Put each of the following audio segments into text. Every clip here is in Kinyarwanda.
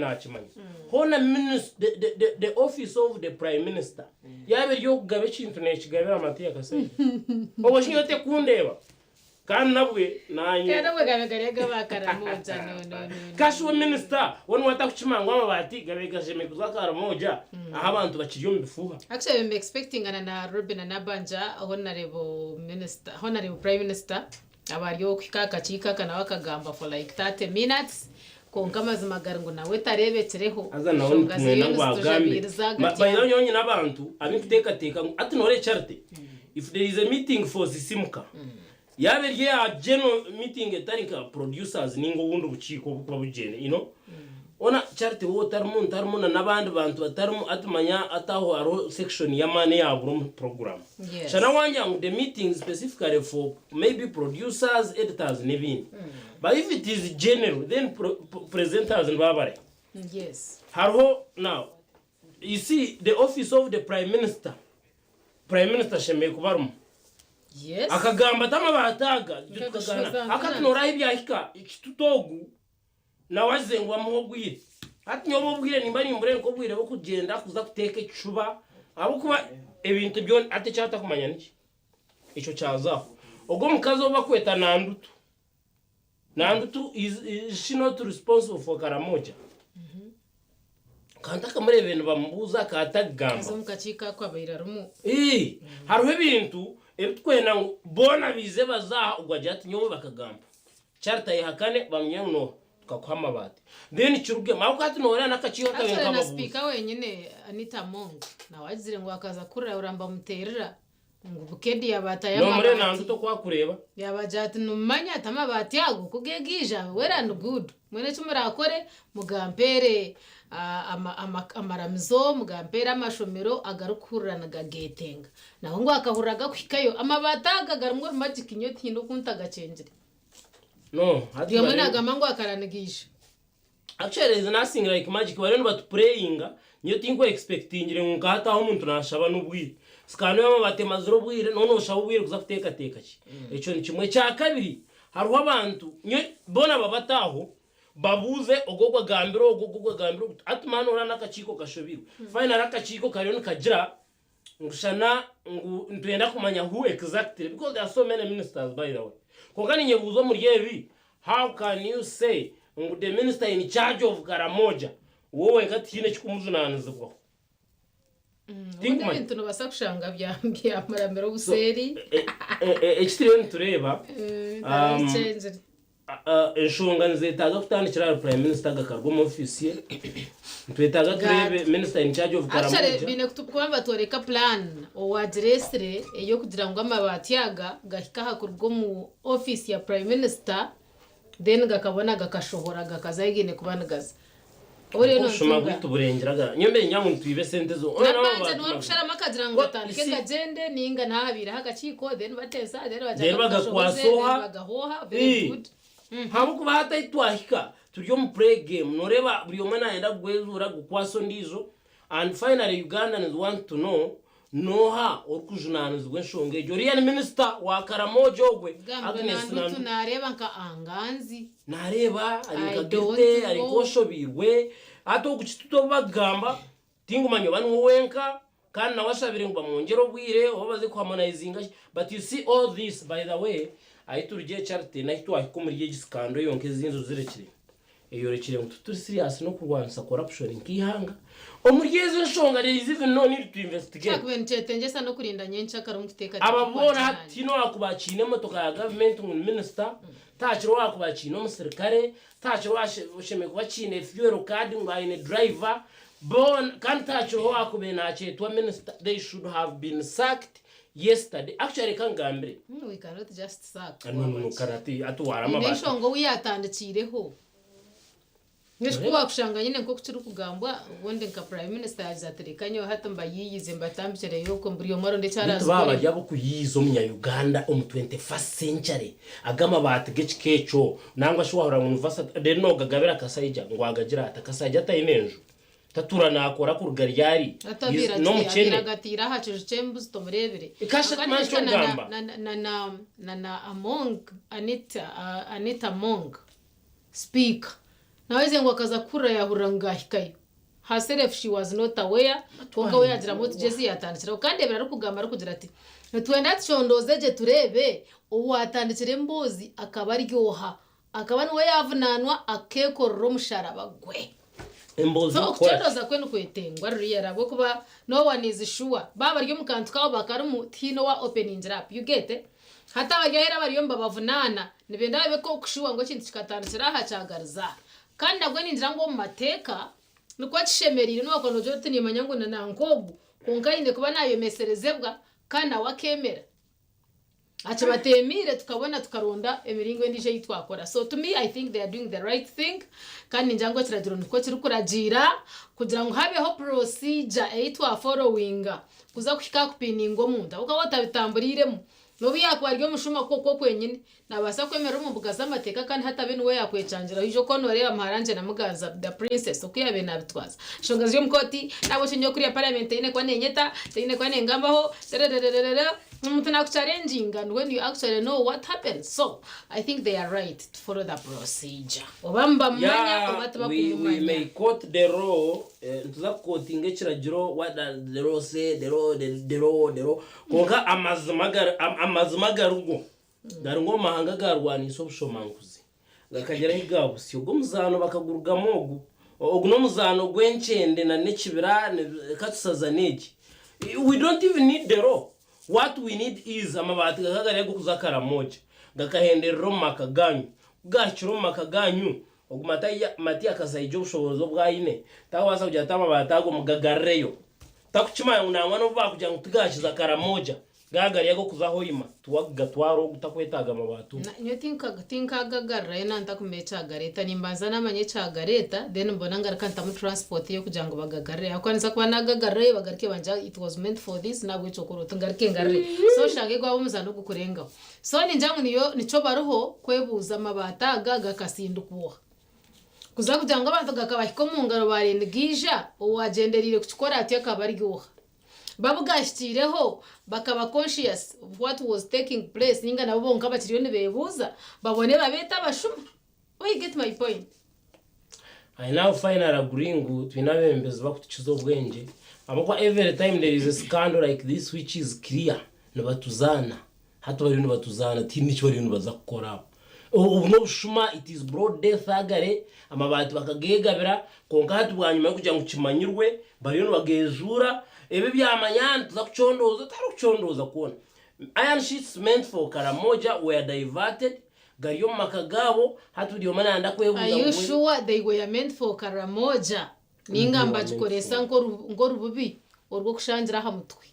nakimanya hona the office of the prime minister yabe ryo kugabe kintu nekigabira amateka se obo shinyote kundeba kandi nabwe nanye kandi nabwe gabegarega bakaramoja no kashuwe minister woni watakuchimangwa mabaati gabegaje mekuzakaramoja aha abantu bakiriyo mbifuha actually I'm expecting na Robin na Banja honorable minister honorable prime minister abariyo kikaka chikaka na wakagamba for like 30 minutes konka mazimagara ngo nawe tarebetereho aza nawe mwena ngwagambe bayiro nyonye nabantu abinteka teka ati nore charity if there is a meeting for sisimuka yaberye a general meeting etarinka producers ningo wundi buciko bukwa bugene ona charity wo tarmo nabandi bantu batarmo atumanya ataho aro section ya mane ya buru program shana wanja the meeting specifically for maybe producers editors nevin but if it is general then presenters and babare yes harho now you see the office of the prime minister sheme kubarum yes akagamba tamabataga tukagana akatunora ibyahika ikitutogu na wazengwa muhogwire ati nyobo bwire nimba nimbure ko bwire bo kugenda kuza kuteka icuba abo kuba ebintu byo ate cyata kumanya niki ico cyazaho ubwo mukazo bakweta nandutu is she not responsible for Karamoja kanta kamare ibintu bamubuza katagamba zo mukacika kwabaira rumu haruhe ibintu ebitwena bona bize bazaha ugwaje ati nyobo bakagamba charta yihakane bamyenno kwa mabaati then chiruge makati nora nakachiyo kabenga na speaker wenyine Anita Mong na wazire ngo akaza kurira uramba muterera ngo bukedi yabata no mure nandu to kwa kureba yabajati numanya tamabati yago kugegija wera and good mwene chumura akore mugampere amaramzo mugampere amashomero agarukura na gagetenga naho ngo akahuraga kwikayo amabataga garumwe magic inyoti ndo kuntaga chenjere no hadi mwana gamango akaranigisha actually is nothing like magic bareno but praying nyo tinko expecting ngo hata aho umuntu nashaba nubwire skano y'amabate mazuro bwire none ushaba ubwire kuza kuteka ki eco ni kimwe cya kabiri haruho abantu nyo bona babataho babuze ogogwa gambiro atmano ora nakachiko kashobiro final akachiko kariyo kajira ngushana ntwenda kumanya who exactly because there are so many ministers by the way kokani nyebuzo muri yebi how can you say the minister in charge of Karamoja wowe katine chikumuzunanizwa Tinkumanya ntuno basakushanga byambye amaramero buseri extreme tureba eshonga nzetaga kutandikira prime minister gakarwa mu office twetaga turebe minister in charge of Karamoja actually bine kutukwamba toreka plan o addressre eyo kugira ngo amabati yaga gahika hakurwa mu office ya prime minister then gakabona gakashohora gakazayigene kubanagaza ore no shuma gwitu burengeraga nyembe nyamuntu ibe sente zo nabanje no kushara makagira ngo tandike gagende ninga ntabira hagaciko then bateza then bagahoha very good habu kuba hata itwahika turyo mu play game noreba buri omana yenda gwezura gukwaso ndizo and finally Ugandans want to know noha orkujunanizwe nshonge Jorian minister wa Karamoja ogwe Agnes na tunareba nka anganzi nareba alikagete alikoshobirwe ato kuchituto bagamba tingumanyo banu wenka kandi nawashabire ngo bamwongero bwire obaze kwa harmonizing but you see all this by the way aiturije charity na hitwa hikumuriye giskando yonke zinzo zirekire eyo rekire ngo turi serious no kurwansa corruption nkihanga omuryezo nshonga rezi even no need to investigate cyakubentengesa no kurinda nyencha karumuteka ababona hatino akubachine motoka ya government mu minister tachiro wakubachine umusirikare tachiro washeme kubachine fuel card ngayine driver bon kan tachiro wakubena chetwa minister they should have been sacked yesterday actually kangambire we cannot just sack no karati atwara mabati nishongo wiyatandikireho Nishkuwa kushanga nyine nko kuchuru kugambwa wonde nka prime minister azaterekanyo hata mbayiyize mbatambikire yuko mburiyo maro ndecarazo baba yabo kuyizo munya Uganda om 21st century agama bategekikecho nangwa shwahora mu university de no gagabera kasayija ngo agagira atakasajya atayinenjo tatura nakora ku rugaryari no mucene agatira hacu chembuzi tomurebere ikashakmancho ngamba na among Anita Mong speak nawe ngo akaza kura yahurira ngahikayo herself she was not aware konga we yagira mo tugeze yatandikira kandi ebera rukugamba ari kugira ati twenda tshondozeje turebe uwatandikire mbozi akaba aryoha akaba niwe yavunanwa akekorero musharaba gwe embozi so kuchondoza kwenu kwetengwa riyera bo kuba no one is sure baba ryo mukantu kawo bakari mutino wa opening up you get it hata bagahera bariyo mbabavunana nibenda beko kushuwa ngo kintu kikatandikira aha cyagariza kandi nagwe ninjira ngo mu mateka nuko kishemerire no kono jote ni manyango na nankobu konkainde kuba nayo meserezebwa kana wakemera acha batemire tukabona tukaronda emiringo ndije yitwakora so to me I think they are doing the right thing kandi njango kiragiro niko kiri kuragira kugira ngo habeho procedure eitwa following kuza kushika kupiningo munda ukawota bitamburiremo no biyakwaryo mushuma koko kwenyine nabasa kwemera umbuga z'amateka kandi hata bene we yakwecangira hijo konore amaranje na muganza the princess okuyabe nabitwaza shongazi yo mukoti nabo chenyo kuri parliament ine kwa nenyeta ine kwa nengambaho mutana kuchallenging and when you actually know what happened so I think they are right to follow the procedure obamba manya obataba kumanya we may quote the law tuza quoting ekiragiro what the law say the law konka amazumagarugo garungo mahanga garwaniso bushomanguzi gakagera higabusi ubwo muzano bakaguruga mogu ogno muzano gwencende na nekibira katusaza neki we don't even need the law what we need is amabaati gakagare gukuzakara moja gakahenderero makaganyu gachiro makaganyu ogumata akazayijo bushobozo bwayine tawaza kujya tamabati ago mugagareyo takuchima unangwa no bakujya ngutugashiza karamoja gagari yago kuzaho ima tuwaga twaro gutakwetaga amabatu nyo tinka gagarra nanta kumecha gareta nimbanza namanye cha gareta then mbona ngarakanta mu transport yo kugira ngo bagagarre akwanza kwa nagagarre bagarike banja it was meant for this nabwo icokoro tungarike ngarre so shange gwa muzano gukurenga so ninjangu nico baruho kwebuza amabata gaga kasindukuwa kuza kugira ngo abantu gakabahiko mu ngaro barendgija uwagenderire kukora ati akabaryoha babugashitireho bakaba conscious of what was taking place ninga nabo bonka bakiriyo bebuza babone babeta bashuma you get my point I now finally agreeing twinabembeza bakutukizo bwenge abako every time there is a scandal like this which is clear nabatuzana hato bari nabatuzana tini cyo bari baza gukora ubu bushuma it is broad death agare amabati bakagegabira konka hatu bwanyuma yo kujya ngukimanyirwe bari bagezura ebe byamanyana tuza kuchondoza tarukuchondoza kuona iron sheets meant for karamoja were diverted gariyo makagabo hatu dio mana anda kwebuza are you sure they were meant for karamoja ninga mbajikoresa ngoro bubi orwo kushangira ha mutwe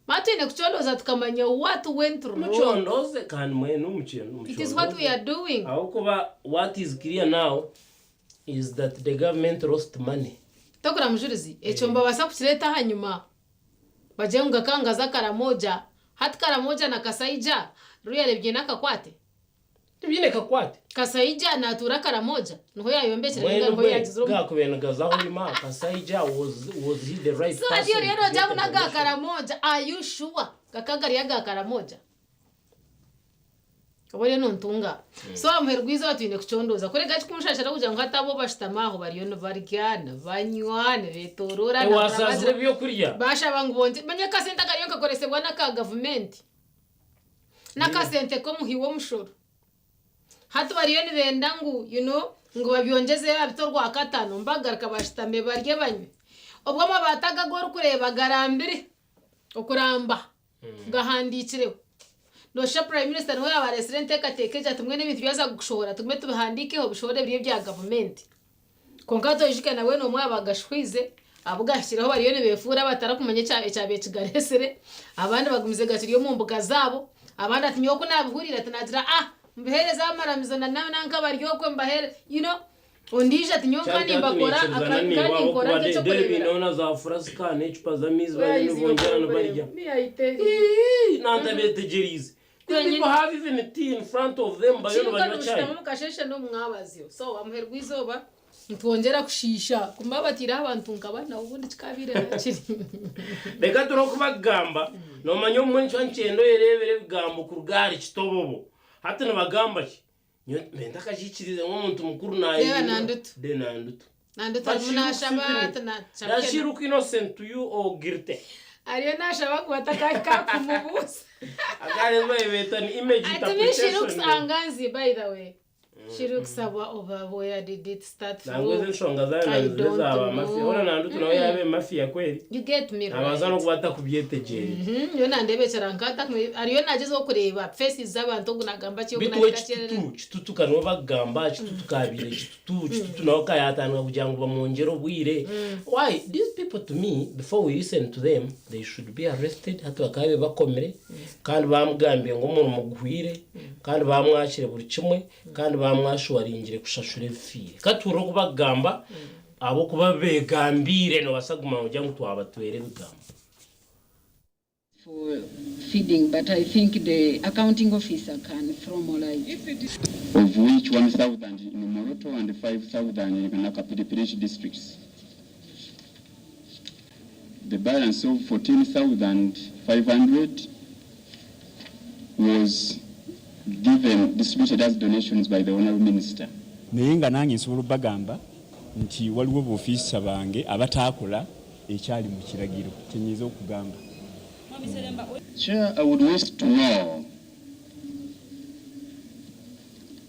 matine kuchondoza tukamanya what went wrong muchondoze kan mwenu mucheno it is what we are doing akuba what is clear now is that the government lost money takura mujurizi echomba basa kuchireta hanyuma bajenga kangaza karamoja hati karamoja na kasaija ruya lebye nakakwate tibine kakwate kasaija na tura karamoja nho yayombekera inga ngo yagizuru gakubenagazaho ima kasaija was he the right person so rero jabu naga karamoja are you sure kakagari yaga karamoja kabone nontunga so amhergwizo watine kuchondoza kore gachi kumushashara kuja ngo hatabo bashitamaho bariyo no barikana banywane betorora na wasazwe byo kurya basha bangu bonje manya kasenta kariyo kakoresebwa na ka government na kasente ko muhiwo mushoro hatu bariyo ni benda ngu ngo babyongeze babitorwa akatano mbagarika bashitame barye banywe obwo mabataga gor kureba garambire okuramba gahandikireho no sha prime minister no yaba resident katekeje tumwe n'ibintu byaza gushora tumwe tubihandikeho bishore biriye bya government konkato jike nawe no mwa bagashwize abugashiraho bariyo ne befura batarakumanye cyabe kigaresere abandi bagumize gakiriyo mu mbuga zabo abandi atinyo ko nabihurira tanagira mbihereza amaramizo na nanka bariyo ko mbahere ondije atinyo kandi mbakora akandi nkora cyo kurebera nona za frasika nechupa za mizi bari n'ubongera n'abarya nanda betegerize people have even a tea in front of them bayo banyacyaye mukasheshe no mwabaziyo so amhergwizoba ntwongera kushisha kumbabatira abantu nkabana ubundi kikabire nakiri reka turokubagamba no manyo mwencho ncendo yerebere bigambo ku rugari kitobobo hata nabagamba ki nyo menda kashikirize nk'umuntu mukuru naye de nanduto munashaba nashiruka innocent to you or guilty ariyo nashaba kubataka kumubusa agare beta ni image interpretation she looks anganzi by the way she looks over where did it start from nangoze nshonga zayo zaba mafia ona nanduto nawe yabe mafia kweli you get me right abazano kubata kubyetegeye yo nandebekera nkata ariyo nagezo kureba faces z'abantu gunagamba cyo kunakira kitutu kanwa bagamba kitutu kabire kitutu nawo kayatanga kugira ngo bamongero bwire why these people to me before we listen to them they should be arrested hatu bakabe bakomere kandi bamugambiye ngo umuntu mugwire kandi bamwakire buri kimwe kandi bamwashwaringire kushashura fire katuro kubagamba abo kuba begambire no basaguma ujya ngo twabatwere bigamba for feeding, but I think the accounting officer can formalize. Of which 1,000 in Moroto and 5,000 in Nakapilipilish districts. The balance of 14,500 was distributed as donations by the Honorable Minister. Nenga nange nsobola bagamba nti waliwo b'ofiisa bange abatakola ekyali mu kiragiro kyenyiza okugamba. Chair, I would wish to know,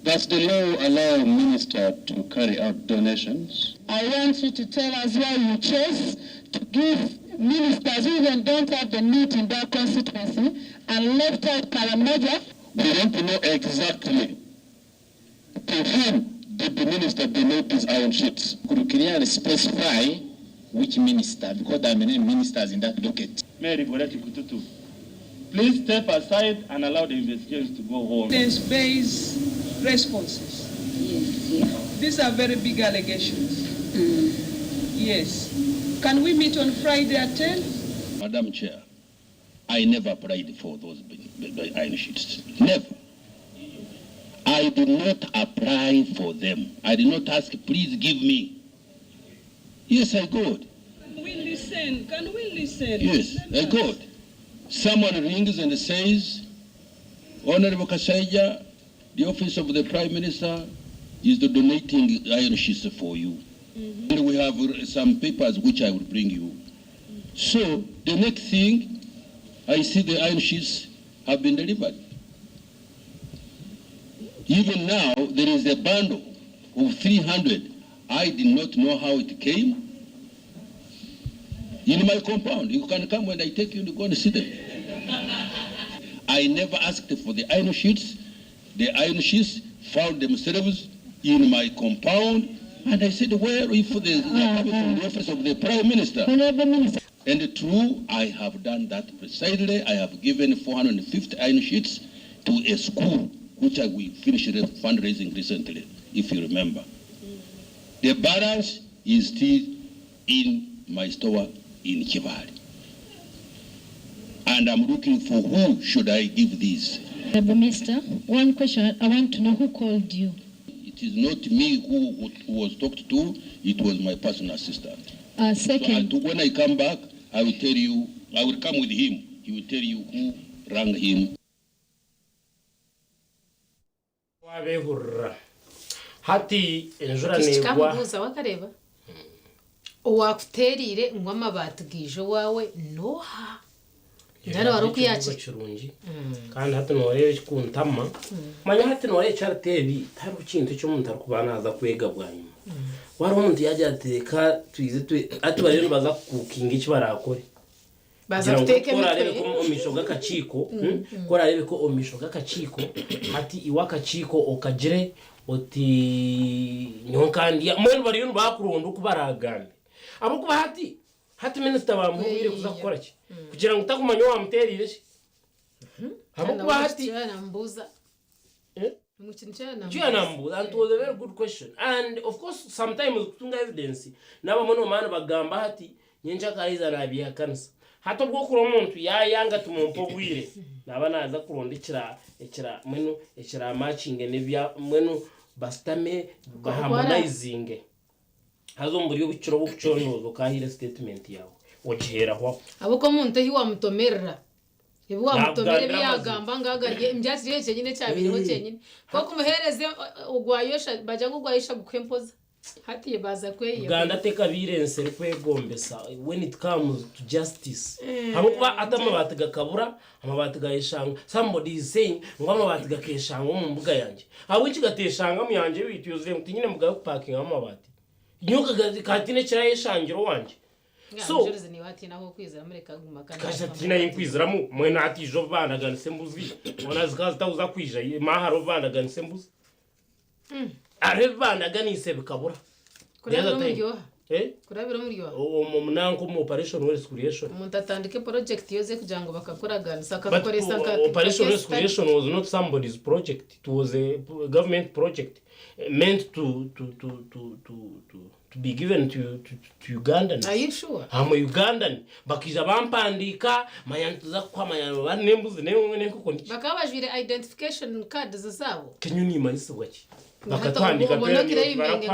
does the law allow minister to carry out donations? I want you to tell us why you chose to give ministers who even don't have the need in their constituency and left out Kalamaja. We want to know exactly to whom did the minister donate these iron sheets? Could you clearly specify which minister, because there are many ministers in that docket? Mary Gorati Kututu, please step aside and allow the investigators to go home. Evidence-based responses. Yes, yeah. These are very big allegations. Yes. Can we meet on Friday at 10? Madam Chair, I never applied for those iron sheets. Never. I did not apply for them. I did not ask, please give me. Yes, I got. Can we listen? Can we listen? Yes, I got. Someone rings and says, Honorable Kasaija, the office of the Prime Minister is donating iron sheets for you. And we have some papers which I will bring you. So the next thing, I see the iron sheets have been delivered. Even now, there is a bundle of 300. I did not know how it came. In my compound, you can come when I take you to go and see them. I never asked for the iron sheets. The iron sheets found themselves in my compound. And I said, where if they are coming from the office of the Prime Minister? And true, I have done that precisely. I have given 450 iron sheets to a school, which we finished fundraising recently, if you remember. The balance is still in my store in Kibali. And I'm looking for who should I give these. Mister, one question. I want to know who called you. It is not me who was talked to, it was my personal assistant. Second. So when I come back, I will tell you, I will come with him. He will tell you who rang him. Hati enjura negwa kamubuza wakareba wakuterire ngo amabati gije wawe noha ndaro warukuyaci kirungi kandi hati norebe kuntama manya hati norebe chartebi taru kintu cyo muntu arukubanaza kwega bwanyuma wari umuntu yaje ateka twize ati bari baza kukinga iki barakore baza kuteke mitwe ko omishoga kachiko kora rebe ko omishoga kachiko hati iwaka chiko okagire oti nyonkandi mwe bari yunu bakurundu kubaragambe abo kuba hati minister bamubire kuza gukora ki kugira ngo utakumanya wa muterire shi abo kuba hati nambuza nambuza and it was a very good question and of course sometimes kutunga evidence naba mono mana bagamba hati nyenja kaiza nabiya kanisa hato bwo kuro umuntu yanga tumumpo bwire naba naza kurondekira mwenu ekira matching nebya mwenu bastame baharmonizing hazo mburi y'ubuciro bucyonozo kahire statement yawe ogiheraho abo ko muntu hi wa mutomerera Ibu amutomere byagamba ngagariye imbyatsi rye cyenyine cyabiriho cyenyine ko kumuhereze ugwayosha baja ngugwayisha gukwempoza hati baza kweye Uganda teka birense kwegombesa when it comes to justice habo kuba atamabati gakabura amabati gayishanga somebody is saying ngo amabati gakeshanga mu mbuga yanje habo iki gateshanga mu yanje bitiyuze mutinyine mbuga parking amabati nyoka katine cyayeshangiro wanje so ni wati naho kwizera mureka gumakana kajatina yinkwiziramo mwe nati jo vanaga nsembuzi ona zikaza uza kwija maharo vanaga nsembuzi are vanaga nise bikabura kurabira muryoha kurabira muryoha umunanko mu operation where creation umuntu atandike project yoze kugira ngo bakakoraga sakakoresa operation where creation was not somebody's project, it was a government project meant to be given to Ugandans. Are you sure? I'm a Ugandan. Bakija bampandika mayantuza kwa mayano banembuzi nemwe kuko niki. Bakabajwire identification card zabo. Can you name isi waki? Bakatwandika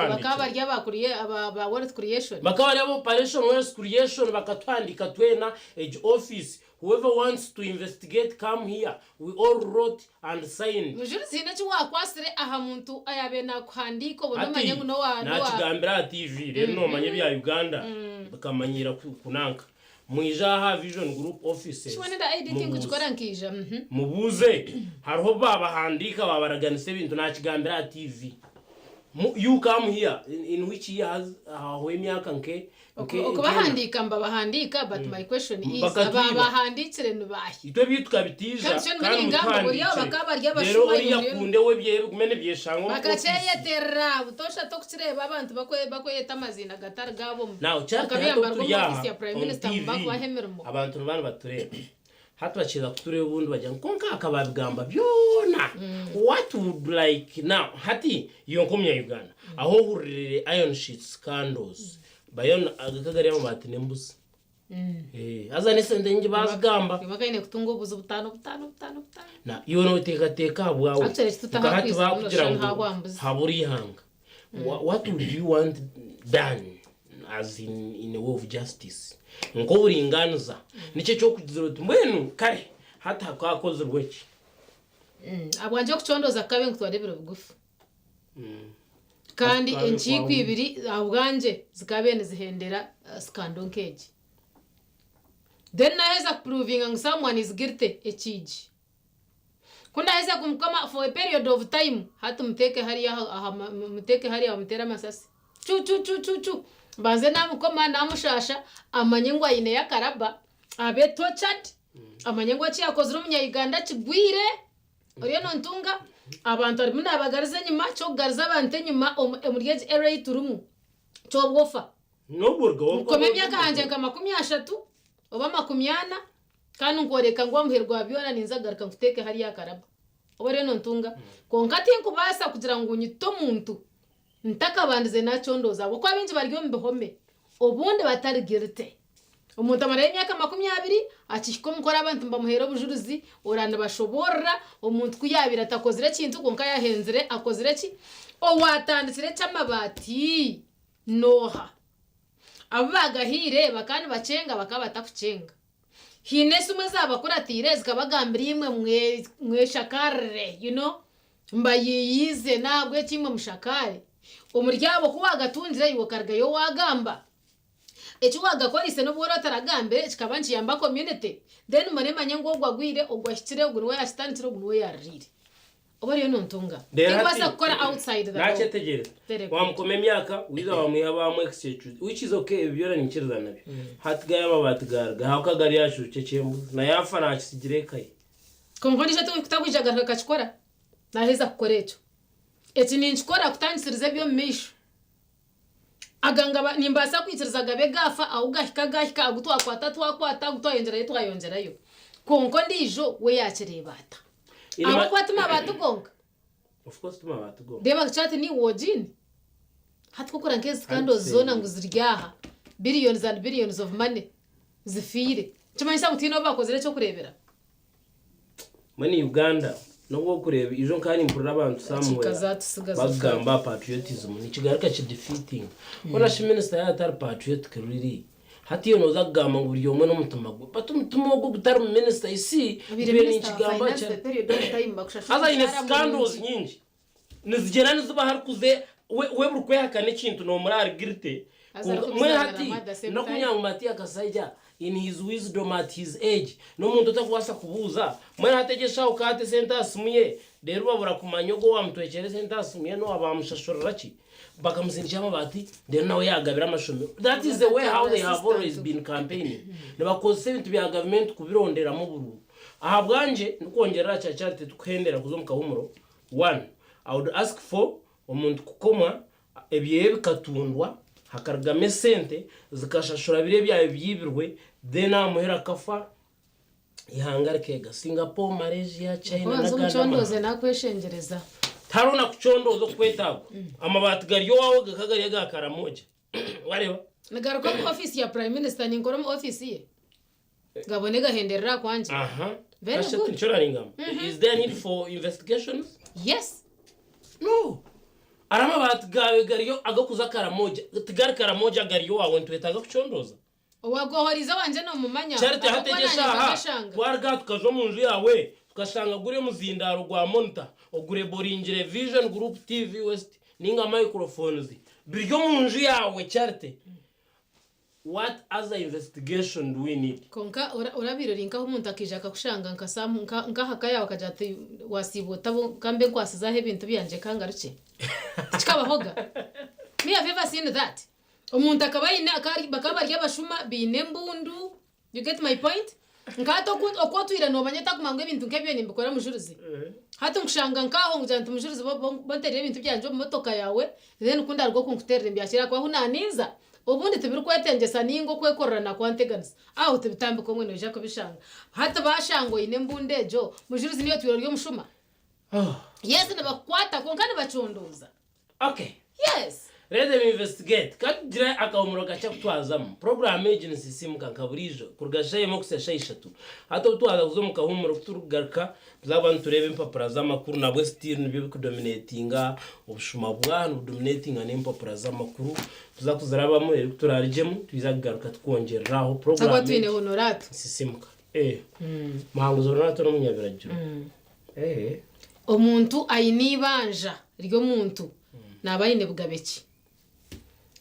bakabarya bakuriye aba world creation. Bakabarya operation world creation bakatwandika twena age office. Whoever wants to investigate, come here. We all wrote and signed. Mujurizi nachi wakwasire aha muntu ayabena kuhandiko bonomanya no wa nakigambira TV rero manye bya Uganda bakamanyira kunanka mwijaha vision group offices shwanenda editing kuchikora nkija mubuze hariho baba handika babaraganise bintu nakigambira TV. You come here in which years aho emyaka nke okubahandika mbabahandika but my question is ababahandikire nubahi itwe bitukabitija kandi mutandike rero uriya kunde we bye kumene byeshango bakacyeyeterera utosha to kukireba abantu bakoyeta amazina gatari gabo now cyakabiyambara office ya prime minister bakwahemermo abantu n'abana batureba hatu bachiza kutureba ubundi bajya konka akababigamba byona what would like now hati iyo nkomya Uganda aho hurire iron sheets scandals bayon agakagari amabati nembusi azane sende nje bazigamba bakaine kutunga ubuzu butano na iyo no teka bwawe kahati bakugira ngo haburi hanga what would you want done as in a way of justice ngo buringaniza nice cyo kugizira tumwenu kare hata kwakoze rweki abwanje kucondoza kabe ngutwarebero bugufi kandi enchiko ibiri abwanje zikabene zihendera scandal cage then naeza proving someone is guilty echiji kuna heza kumkama for a period of time hata mteke hari amtera masasi chu banze namukoma namushasha amanyengwa ine yakaraba abe tortured amanyengwa ci yakozira umunya Uganda kigwire oriyo nontunga abantu ari muna bagarize nyuma cyo gariza abantu nyuma emuryeje area turumu cyo bofa no burgo komye myaka hanje kama 30 oba 40 kandi ngoreka ngo amuherwa byona ninzagaruka mfuteke hari yakaraba oriyo nontunga konkati nkubasa kugira ngo unyito muntu ntakabandize nacondoza uko abinji baryo mbehome obundi batarigirite umuntu amara imyaka 20 akishiko mukora abantu mbamuhera bujuruzi orana bashobora umuntu kuyabira atakozire kintu konka yahenzere akozire ki o watanditsire cyamabati noha abagahire bakani bacenga bakabata kucenga hinese umwe zabakuratire zikabagambira imwe mwe shakare mbayiyize nabwe kimwe mushakare umuryabo kuwagatundire iwo kargayo wagamba echo wagakorise no bwora taragambe kikabanchi yamba community then marema nyengo gwagwire ogwashitire gunwe yashitantire gunwe yarire obariyo nontunga ibasa gukora outside the nachetegere wamukome myaka wiza wamuya bamu exchange which is okay byora ninkiriza nabyo hatga yamabati garga hakagari yashu cecembu na yafa nakisigire kai kongonisha to kutagwijaga kachikora naheza kukorecho eti ninchikora kutangiriza byo misho aganga nimbasa kwitirizaga begafa ahugahika agutwakwata gutwayongerayo konko ndijo we yakirebata abo kwatuma batugonga of course tuma batugonga deba chat ni wojini hatukukora nkezi kando zona nguziryaha billions and billions of money zifire cyamanyisa gutino bakozere cyo kurebera mani Uganda no kureba ijo nkani mpurira abantu somewhere bagamba patriotism ni kigaruka ki defeating ona shi minister ya tar patriotic really hati yo noza kugamba ngo buri umwe n'umutima gwe but umutima gwo gutari mu minister isi biri n'ikigamba cyane aza ine scandals nyingi nizigera nizuba hari kuze we burukwehakana ikintu no muri arigirite mwe hati no kunyanga mati akasajya in his wisdom at his age no muntu utakwasa kubuza mwe hategesha ukate sentence muye rero babura kumanyogo wa mutwekere sentence muye no abamushashorera ki bakamuzinjira amabati then nawe yagabira amashumi. That is the way how they have always been campaigning. Nabakoze ibintu bya government kubirondera mu buru aha bwanje nikongera cyacarte tukhendera kuzomuka humuro. 1 I would ask for umuntu kukoma ebiye bikatundwa hakargame sente zikashashura bire byayo byibirwe then amuhera kafa ihangarike ga Singapore, Malaysia, China na Ghana chondoze nakweshengereza taruna kuchondozo kwetago amabati gariyo wawe gakagariye gakara moja wareba nagaruka mu office ya prime minister ningora mu office ye gabone gahenderera kwanje very good. Is there need for investigations? Yes. No. Arama bat gariyo agakuza karamoja tigari karamoja gariyo wawe ntwetaga kuchondoza wagohoriza wanje no mumanya charite hategesha warga tukazo mu nzu yawe tukashanga gure muzindaro gwa monitor ogure boringire vision group TV west ninga microphones biryo mu nzu yawe charite. What other investigation do we need? Konka urabirorinka ho umuntu akijaka kushanga nkasamu nkahaka yawe kajate wasibota kambe kwasizaho ibintu byanje kangaruke kikabahoga. Me have ever seen that. Umuntu akabayina bakaba ryabashuma bine mbundu. You get my point? Nkato okwatwira no banyeta kumanga ibintu nkebyo nimbikora mujurizi. Hata nkushanga nkaho ngujanta mujurizi bonterera ibintu byanje mu motoka yawe then ukunda rwo kunkuterera mbyashira kwa hunaniza. Ubundi tubirkwetengesa ningo kwekorana kwanteganisa aho tubitambiko mwe noje kubishanga hata bashango ine mbundejo mujurizi niyo twiro ryo mushuma. Yes nabakwata konkane bachondoza. Okay. Yes. Let them investigate. Kadira akawumuro gacha kutwazamo. Program agency simuka nkaburijo kurgashaye mo kusesha ishatu. Hata utwaza kuzomuka humuro kuturugaruka tuzabantu turebe impapura z'amakuru na westir nibyo kudominatinga ubushuma bwanu dominatinga n'impapura z'amakuru tuzakuzarabamo rero turarijemo twizagaruka twongereraho program. Abatwine honorate simuka. Mahanguzo honorate no munyabiragiro. Omuntu ayinibanja ryo muntu nabayine bugabeki.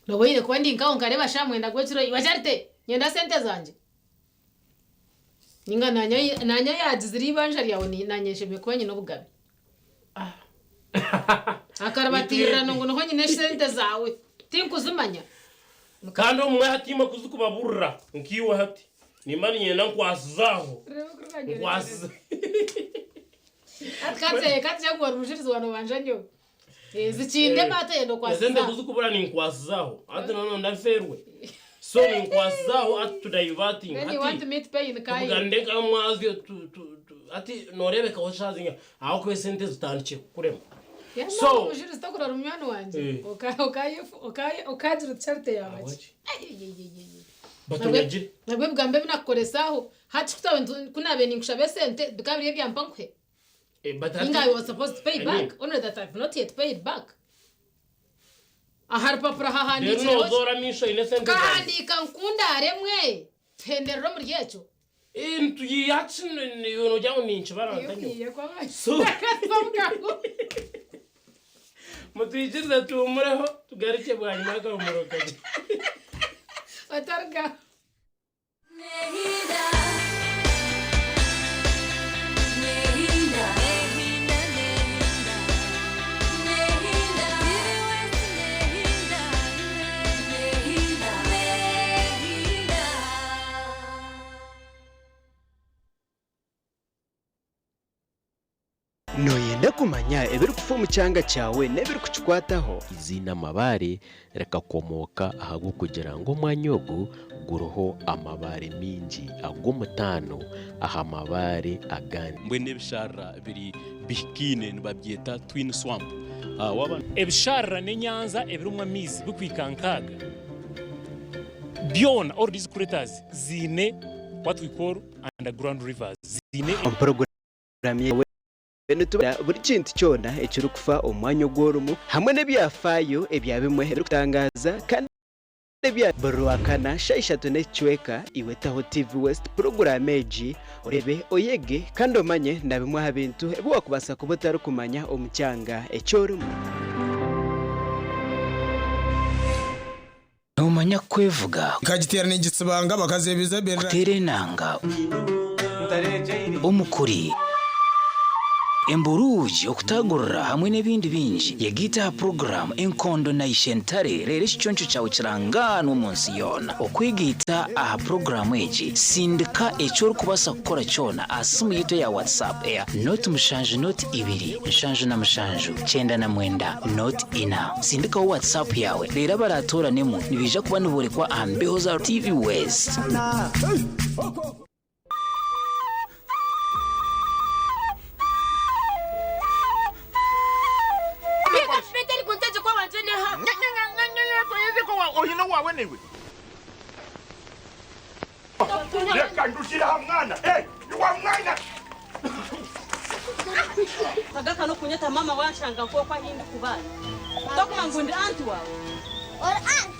Noboyine kuba ndi nkaho nkareba shamwenda gweciro ibajarite nyenda sente zanje. Ninga nanya yadziri banja ryawo ni nanyeshemye kuba nyine bugabe. Akarabatira ngo no nyine sente zawe. Tinkuzumanya. Kando mwe hatima kuzukubaburra nkiwa hati. Nimani nyenda nkwasizaho. Nkwasiza. Katse yagwa rujirizo wano banjanyo. Zichinde batendo kwasiza. Zende kuzukubura ni nkwasizaho. Ati nono ndaferwe. So ni nkwasizaho ati to diverting. Then you want me to pay in kai. Ugandeka mwazi ati norebe kawashazinga. Aho kwe sente zitandike kurema. So mujurizi tokura rumyano wanje. Okajira charte yawe. Batumejiri. Nabwe bwambe binakoresaho. Hati kutawe kunabe ninkushabe sente dukabiriye byampankwe. But I was supposed to pay back. Only that I've not yet paid back. Ahar papra hahandi no zora misho inesente. Kandi kankunda remwe. Tendero muri yecho. Into yatsin no jawo ninchi barantanyo. So mutwijiriza tumureho tugarike bwanyuma ka umuroka. Atarga. noyenda kumanya ebiri kufa mu cyanga cyawe nebiri kukikwataho izina mabare rekakomoka ahago kugira ngo mwanyogo guroho amabare mingi agomutano aha mabare agandi mbwe nebishara biri bihikine nibabyeta twin swamp waba ebishara n'enyanza ebirumwa mizi bikwikankaga byona all these craters zine what we call underground rivers zine program yewe buri kintu cyona ekiri kufa omwanya ogw'orumu hamwe n'ebyafayo ebyabimwe ebiri kutangaza kandi Baruakana shaishatu nechweka iwetaho TV West program eji urebe oyege kandi omanye na bimwe ha bintu ebu wakubasa kubutari kumanya omucyanga ecyorimu numanya kwevuga kagiterana igitsibanga bakazebiza bera kuterenanga umukuri emburuji okutagurra hamwe n'ebindi bingi yegita program enkondo na ishentare rero ikiconco cyawe kirangana umunsi yona okwigita aha program eji sindika ecyo kubasa gukora cyona asimu yito ya WhatsApp ya not mushanje not ibiri mushanje na mushanje 9 not ina sindika WhatsApp yawe rero baratora nemu nibija kuba niborekwa ambeho za TV West. Anyway. Leka ndushira mwana. Hey, you are mwana. Agaka no kunyata mama washanga ko kwa hindi kubana. Tokuma ngundi anti wawe. Or aunt.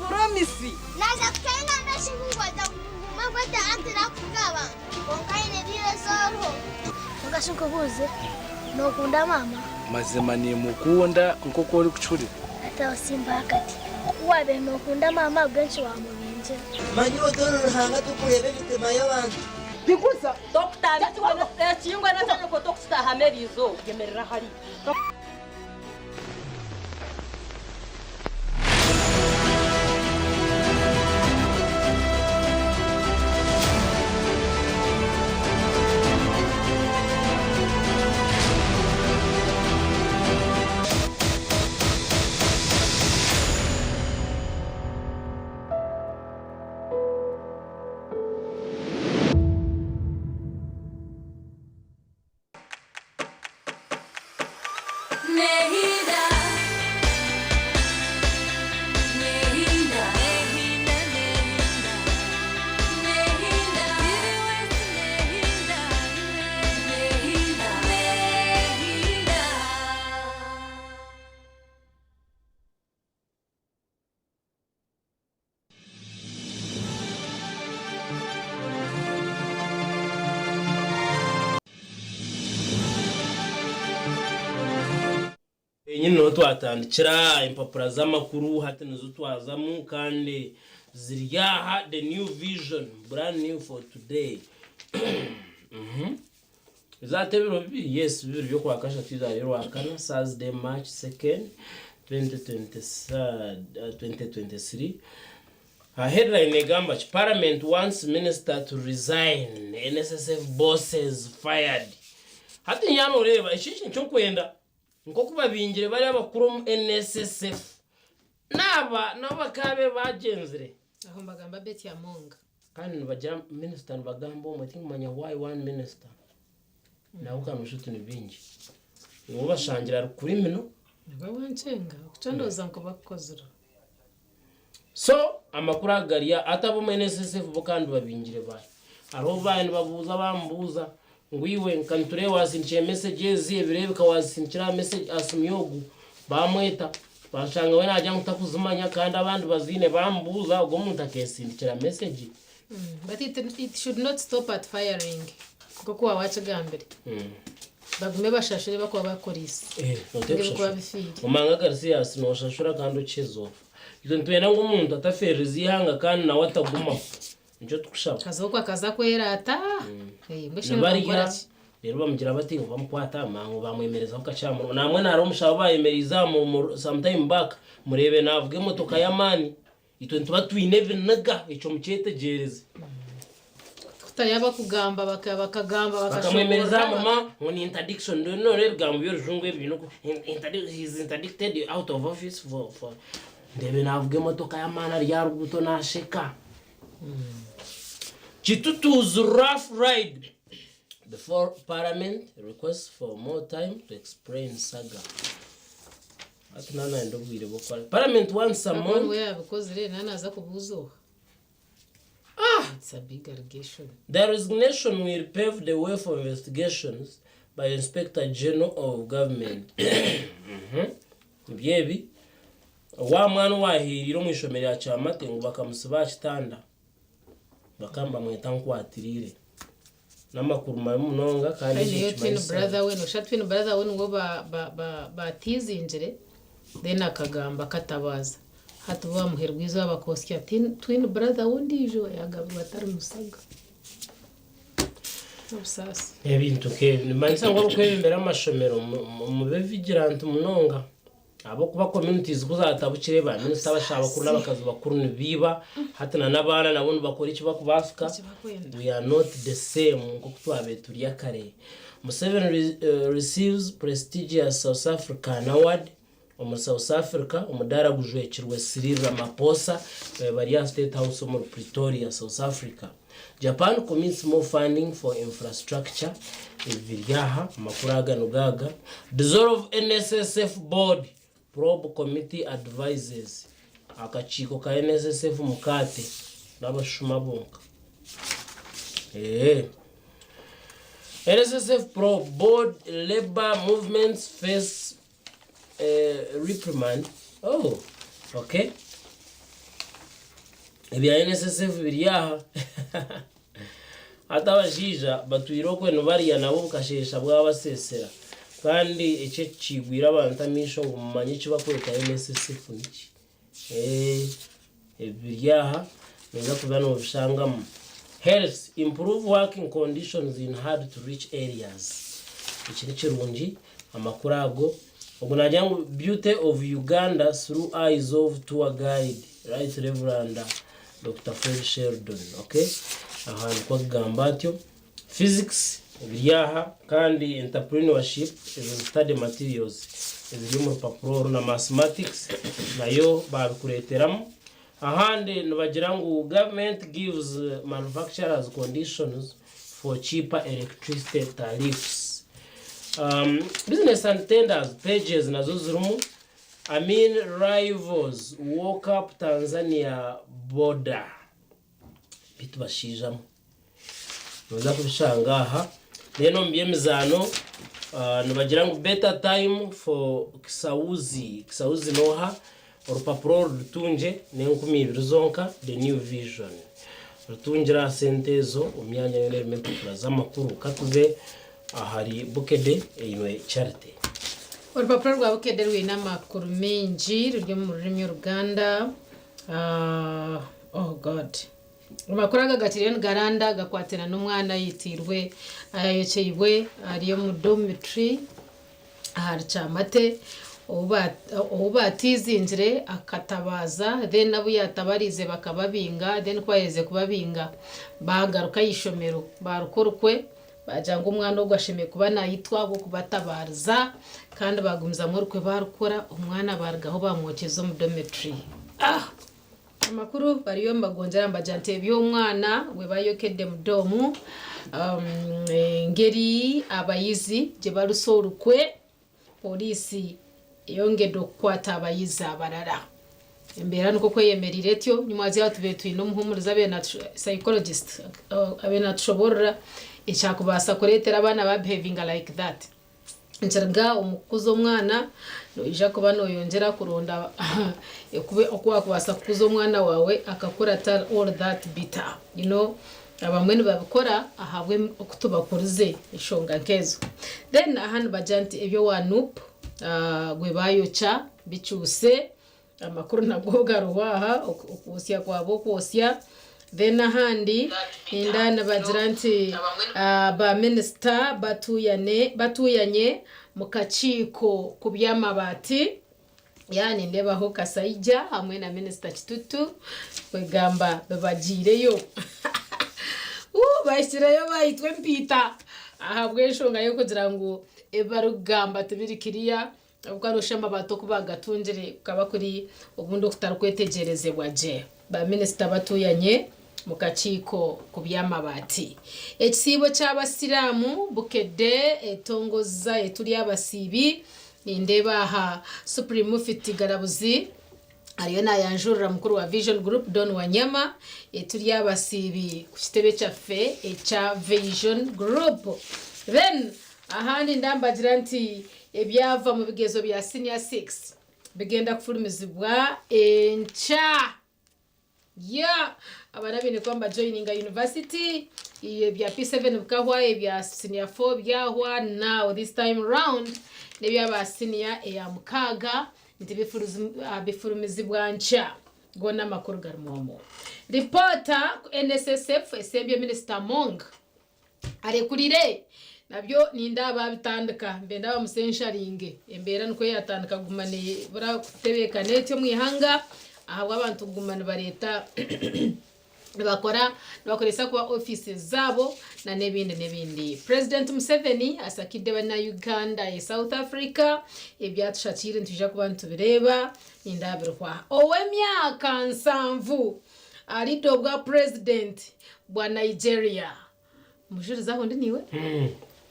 Promise. Naza kutenda na shingwa da mabata anti na kugaba. Konkaine dire soro. Ngashuko buze. No kunda mama. Mazema ni mukunda nkoko uri kucuri. Ata simba akati. Wabe no kunda mama benshi wa mubenje. Manyo dolo hanga tukurebe bitema y'abantu. Biguza Dr. Natwa cyingwa natanye ko Dr. Hamerizo yemerera hari. nyine no twatandikira impapuro z'amakuru hati nizo twazamu kandi ziryaha the new vision brand new for today. Izatebiro bibi yes bibiri byo kwakasha tizariro wakana Thursday March 2nd 2023. A headline negamba Parliament wants minister to resign, NSSF bosses fired. Hati nyano reba ishishi cyo kwenda nko kubabingire bari abakuru mu NSSF naba kabe bagenzere aho mbagamba beti ya monga kandi bagira minister bagamba umutinga manya why one minister naho kamushuti ni bingi nibo bashangira kuri mino nibo wancenga kutondoza nko bakozera so amakuru agariya atabo mu NSSF bo kandi babingire bayi aro bani babuza bambuza ngwiwe nkanture wasinche messages ebirebe ka wasinchira message asumyogu bamweta bashanga we najya mutakuzumanya kandi abandi bazine bambuza ugo muntu akesindikira message. But it should not stop at firing kuko wawacha gambere bagume bashashire bakwa bakorisi noteko umanga Garcia no shashura kandi ukizo izo ntwena ngo umuntu ataferizi ihanga kandi nawe ataguma njo tukushaba kazokwa kaza kwera mbeshe n'abariya rero bamugira bati ngo bamukwata mango bamwemereza ko kacyamu namwe naro mushaba bayemeriza mu sometime back murebe navuge motoka ya mani ito ntuba twineve naga ico mucyetegereze tutayaba kugamba bakagamba bakamwemereza mama ngo ni interdiction no rero gambo byo rujungwe ibintu is interdicted out of office for ndebe navuge motoka ya mani ari ya rubuto nasheka. Chitutu's rough ride before Parliament requests for more time to explain saga. Atunana ndobwire bokora. Parliament wants some more. Where because nana za kubuzo. It's a big allegation. The resignation will pave the way for investigations by Inspector General of Government. Byebi wa mwana wahiriro mu ishomero ya Cyamate ngo bakamusiba kitanda bakamba mwita nkwatirire n'amakuru munonga kandi niyo twin brother we no twin brother we ngo batizinjire then akagamba katabaza hatuba muherwizo abakosya twin brother wundi ijo yagabwa atari musaga obsasi ebintu ke nimanisa ngo kwebembera amashomero mu vigilant munonga abo kuba communities kuzatabukire ba minister bashaba kuri n'abakazi bakuru nibiba hatana nabana nabone bakora iki bakubasuka we are not the same nko kutwabe turi yakare Museveni receives prestigious South African award South Africa umudara gujwekirwe Cyril Ramaphosa bari State House mu Pretoria South Africa. Japan commits more funding for infrastructure Vilyaha makuraga nugaga dissolve NSSF board prog committee advises akachiko ka NSSF mukate n'abashuma bonka NSSF pro board labor movements face reprimand. Oh, okay. Ebya NSSF biriyaha atabajija batwirokwe no bariya nabo bukashesha bwabasesera kandi ece kigwira abantu amisho ngo mumanye cyo bakweta NSSF niki biriyaha neza kubana ubishangamo health improve working conditions in hard to reach areas iki ni kirungi amakurago ubwo najyango beauty of Uganda through eyes of tour guide right Reverend Dr. Fred Sheldon. Okay, ahantu kwa gambatyo physics biriyaha kandi entrepreneurship study materials ziri mu rupapuro na mathematics nayo babikureteramo ahandi nubagira ngo government gives manufacturers conditions for cheaper electricity tariffs. Business and tenders pages nazo zirumu rivals woke up Tanzania border bitu bashijamo noza kubishangaha reno mbyemizano nubagira ngo better time for Kisauzi noha urupapuro rutunje ne12 zonka the new vision rutungira sentezo umyanya y'element z'amakuru katuve ahari bukede eyo charity urupapuro rwa bukede rw'inamakuru mingi ruri mu rurimi Uganda. Oh god amakuru agagatiriye Garanda gakwatira n'umwana yitirwe ayayoceywe ariyo mu dormitory ahari Cyamate ubatizinjire akatabaza then nabo yatabarize bakababinga then kwaheze kubabinga bagaruka yishomero barukorukwe bajanga umwana ugashime kuba nayitwa bwo kubatabariza kandi bagumza muri kwe barukora umwana bargaho bamwokeza mu dormitory. Amakuru bariyo mbagongera mbajante byo umwana we bayokede mudomu ngeri abayizi je barusorukwe polisi yongedo kwata abayizi abarara embera nuko kweyemerire tyo nyuma ya tubetu ino muhumuriza bena psychologist abena tushobora icyakubasa kuretera abana ba behaving like that ncerga umukuzo umwana no ija kuba no yongera kuronda okwa kubasa kuzo umwana wawe akakora all that bitter abamwe babikora ahabwe okutubakurize ishonga nkezo then ahantu bajanti ebyo wanup gwe bayocha bicyuse amakuru nagoga ruwaha okusya kwabo kwosya then ahandi indana bajiranti ba minister batuyanye mukachiko kubyamabaati yani ndebaho Kasaija hamwe na minister Kitutu kwegamba babagireyo bashyirayo bayitwe mpita ahabwe ishonga yo kugira ngo ebarugamba tubirikiriya ubwo arushema bato kubagatungire ukaba kuri ubundi kutarukwetegerezebwa je ba minister batuyanye mukachiko kubyamabaati ekisibo cy'abasiramu bukede etongoza etuli abasibi nindebaha Supreme Mufti Garabuzi ariyo nayanjurira mukuru wa Vision Group Don Wanyama etuli abasibi ku kitebe cyafe echa Vision Group. Then ahandi ndambagira nti ebyava mu bigezo bya senior 6 bigenda kufulumizibwa encha abarabine kwamba joining a university bya P7 bukahwa bya senior 4 byahwa now this time round nebya ba senior ya mukaga bifulumizibwa ncha gona makuru garmomo reporter NSSF esebye minister Mong arekurire nabyo nindaba bitandika mbenda bamusensharinge embera nuko yatandika gumane bura kutebeka netyo mwihanga ahabwa abantu gumana bareta bakoresa kwa offices zabo na nebindi. President Museveni asakide bana Uganda e South Africa ebyatushatire ntuje ku bantu bireba nindabirwa owemyaka nsanvu alidobwa president bwa Nigeria Mujurizi aho ndi niwe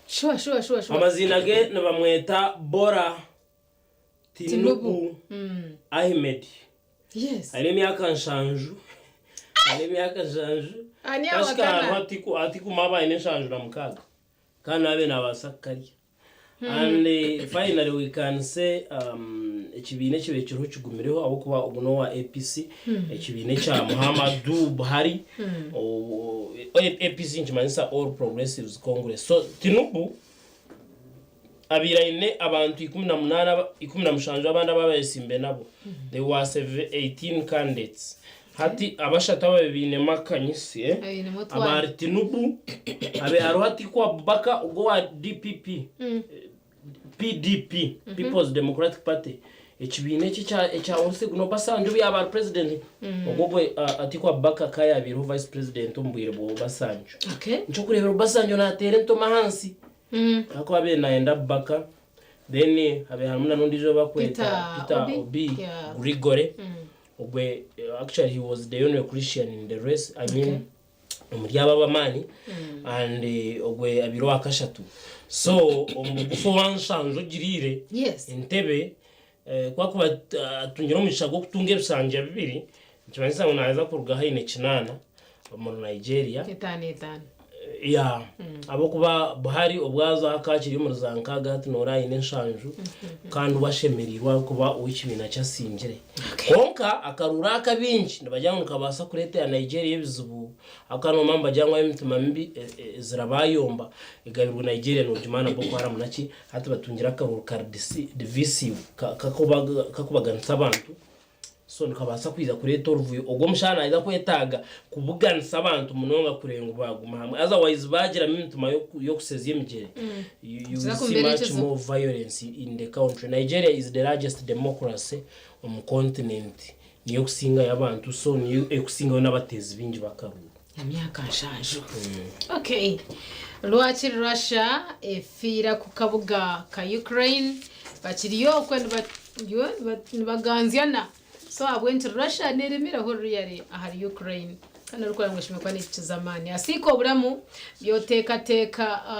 shwa amazina ge nabamweta Bora Tinubu Ahmed. Yes. Ari myaka nshanju. Ani awakana atiku maba ine nshanju na mukaga. Kana abe nabasakari. And finally we can say ekibine kibekiro kigumireho abo kuba ubuno wa APC ekibine cha Muhammadu Buhari APC nchimanisa All Progressives Congress. So Tinubu abiraine abantu 18 abanda babayesimbe nabo. There was 18 candidates. Hati abashata babine makanyisi abari Tinubu abe haruhati kwa Baka ugo wa DPP PDP People's Democratic Party ekibine cha onse guno basanjo byaba president ogobwe atikwa Baka kaya biro vice president ombwire bo basanjo ncho kurebera basanjo na terento mahansi ako abe naenda Baka then abe hamuna nondijo bakweta Peter Obi Grigore ogwe actually he was the only Christian in the race. I mean umryaba bamani and ogwe abiro akashatu. So before one shanjo girire entebe kwa kuba tungira omushago kutunga ebisanja bibiri kimanisa unaza kuruga haine kinana mu Nigeria abo kuba Buhari obwazo akakiri mu zankaga hati noraine nshanju kandi washemerirwa kuba uwikibina cyasingire konka akarura akabinji nabajyangu kabasa kurete ya Nigeria ebizubu akano mamba jangwa emitima mbi zirabayomba igabirwa Nigeria no jumana Boko Haram naki hati batungira akarura kardisi divisive kakubaganisa abantu so nikabasa kwiza kureta uruvuyo ogwo mushana iza kwetaga kubuganisa abantu munonga kurenga baguma hamwe otherwise bagira mimituma yo kusezye migere you see much more violence in the country. Nigeria is the largest democracy on the continent niyo kusinga yabantu so niyo ekusinga n'abatezi bingi bakaru myaka nshaje okay lwachi Russia efira ku kabuga ka Ukraine bakiriyo kwenda baganziana so abwenti Russia neremera ho riyari ahari Ukraine kana ruko ngashimekwa n'ikizamani asiko buramu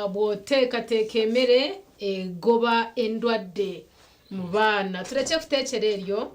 boteka emere goba endwadde mu bana tureke kutekereryo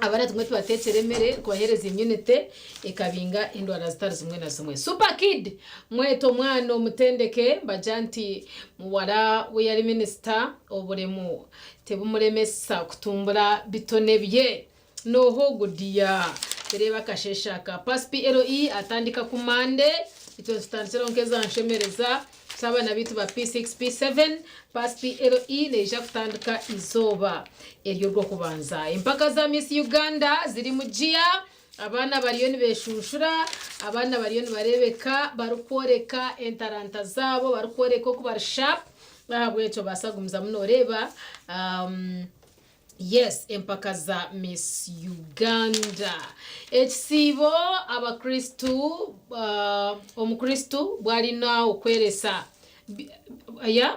abana tumwe tubatekere emere kwahereza immunity ekabinga indwara zitari zimwe na zimwe. Super Kid mweto mwana omutendeke bajanti muwara we yari minister oburemu tebumuremesa kutumbura bitone bye noho gudia tereba kasheshaka paspi LE atandika kumande ito stanzero nkeza nshemereza saba na bitu ba P6 P7 paspi LE neja kutandika izoba eryo rwo kubanza impaka za Miss Uganda ziri mujia abana bariyo nibeshushura abana bariyo nibarebeka barukoreka entaranta zabo barukoreka ko barsharp bahabwecho basagumza munoreba yes empaka za Miss Uganda ekisibo abakristu omukristu bwalina okweresa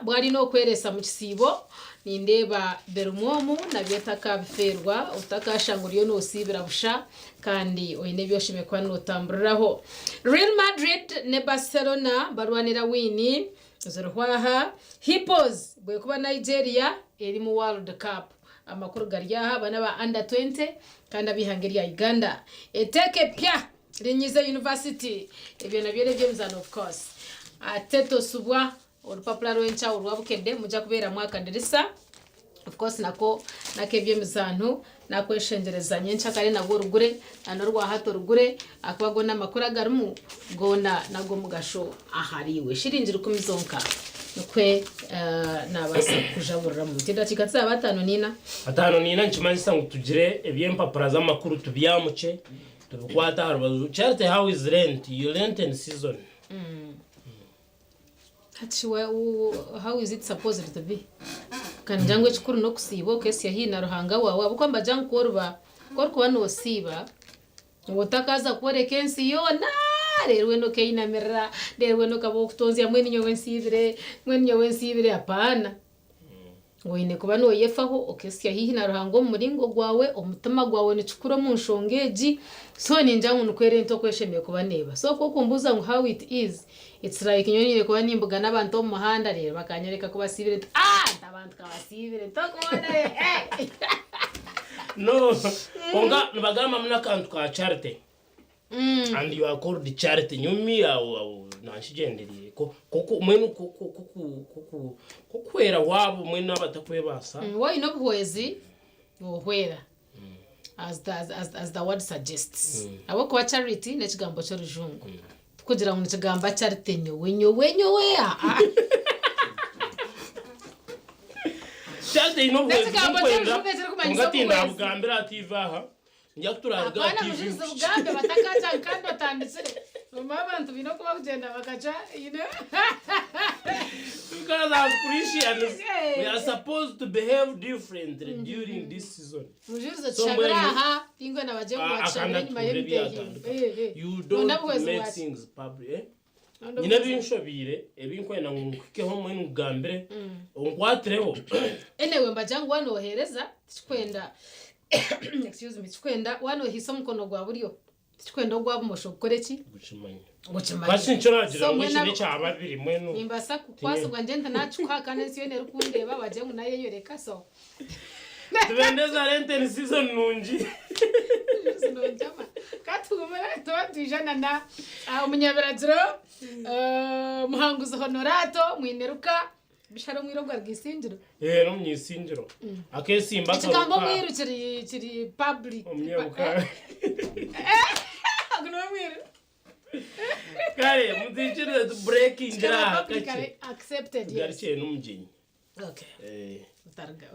bwalina okweresa mu kisibo nindeba berumomu nabyetaka biferwa utakashanguriyo no sibira busha kandi oyine byoshimekwa no tamburiraho. Real Madrid ne Barcelona barwanira wini zerwaha Hippos bwe kuba Nigeria eri mu World Cup amakuru garyaha bana ba under 20 kandi abihangira Uganda eteke pya Linyize University ebyo nabyo mzano of course ateto subwa olupapula rwencha olwabukede muja kubera mwaka ndirisa of course nako nakebye mizantu nakweshengereza nyencha kare nago rugure anorwa hato rugure akwago namakuru agarumu gona nago mugasho ahariwe shirinjira kumizonka nokwe nabasa kujaburira mu tida kikatsa batano nina nchimanisa ngo tugire ebyempapura z'amakuru tubyamuce tubikwata harubazu charity how is rent you rent in season how is it supposed to be kan jangwe chikuru no kusibo kesi yahina ruhanga wawe abukwamba jangu korba no siba wotakaza kore kensi yona rero no keina merra rero no kabo kutonzia mweni nyowensibire apana ngoine kuba no yefaho okesi yahina ruhango muringo gwawe omutima gwawe ni chikuru mu nshongeji so ninjangu nukwere nto kweshemye kuba neba so ko kumbuza ngo how it is it's like nyonire kuba nimbuga nabantu mu muhanda rero bakanyereka kuba sibire abantu kabasibire to kubona no konga nibagama muna kantu ka charity and you are called the charity nyumi au nanshigenderiye koko mwenu kokwera wabo mwenu abatakwebasa why no buhwezi ohwera as the word suggests abo kwa charity nekigambo cyo rujungu kugira ngo nikigamba charity nyowe charity no bwezi ngati ndabugambira ativaha njya kuturarga TV ubugambe batakaca kandi batanditsire abantu bino kuba kugenda bakaca because as Christians we are supposed to behave differently during this season. Mujurizi chabiraha ingwe nabaje kubacana nyuma y'ibitehe you don't make things public nyine binshobire ebinkwena ngukeho mwe ngambere ongwatreho enewe mbajangwa wanohereza chikwenda excuse me chikwenda wanohisa mukono gwa buryo chikwenda gwa bumosho gukoreki guchimanya basi nchoragira ngishine cyaba biri mwenu nimbasa kukwasa gwa ngenda nachukwa kana siyo ne rukundeba baje munaye yoreka so tubendeza renten season nunji sinonjama katugumara twadijana na umunyabiraziro muhanguzo honorato mwineruka bisharo mwirogwa rgisindiro no mnyisindiro akesimba ka ikigambo mwiru kiri public omnyabuka agno mwiru kare mudikire breaking dra kache accepted yes garche numjinyi okay utarga